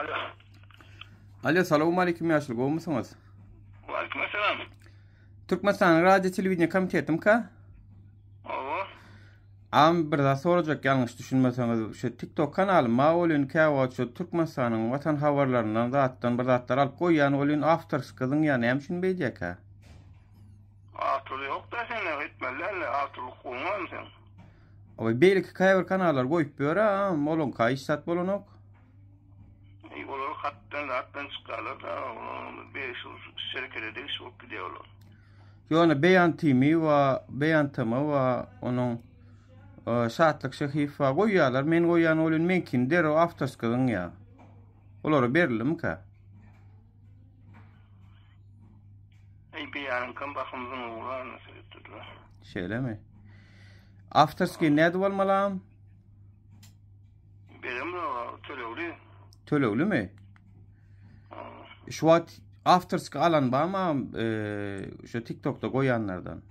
Alo. Alo, selamun aleyküm yaşlı, goğmusunuz? Aleyküm selam. Türkmenistan Radyo Televizyon Komitetim ka? Oo. Am bir da soracak yanlış düşünmeseniz şu TikTok kanalı ma olun ka şu Türkmenistan'ın vatan haberlerinden zattan bir zatlar alıp koyan olun afters kızın yani hem şunu beyecek ha. Atıl yok da sen etmelerle atıl koyman sen. O beylik kayver kanallar koyup böyle olun ka işsat bolun ok. İyi olur hattan çıkarlar da 5 yıl şirkete de çok gidiyorlar. Yani beyan timi ve beyan tamı ve onun saatlik şehifa koyuyorlar. Men koyan olun menkin der o afters kızın ya. Oları berilim ka. İyi bir yarın kan bakımızın uğrar nasıl ettiler. Şöyle mi? Afterski ne olmalı? Benim de tölevli. Tölevli mi? Şu an afterski alan var ama şu TikTok'ta koyanlardan.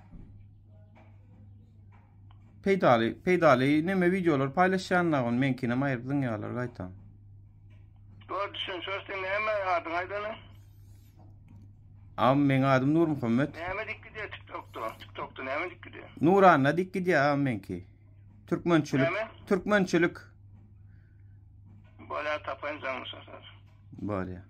Peydali neme videolar paylaşanlar on menkine mayırdın yalar gaytan. Doğru düşün sözden hemen adın aydın. Am men adım Nur Muhammed. Hemen dik gidiyor TikTok'ta hemen dik gidiyor. Nuranna dik gidiyor am menki. Türkmençilik. Böyle tapancan mısın sen? Böyle.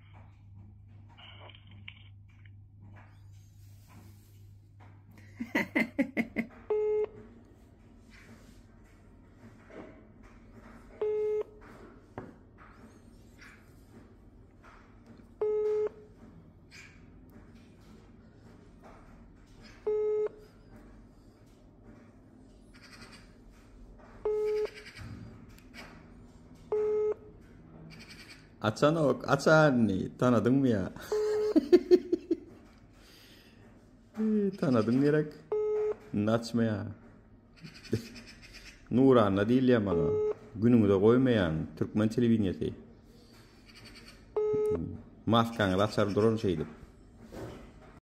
Açan ne? Tanıdın mı ya? Tanıdın gerek. Naçma ya. Nuran'la değil ya bana. Günümü de koymayan Türkmen televizyonu. Maskanı açar duran şeydi.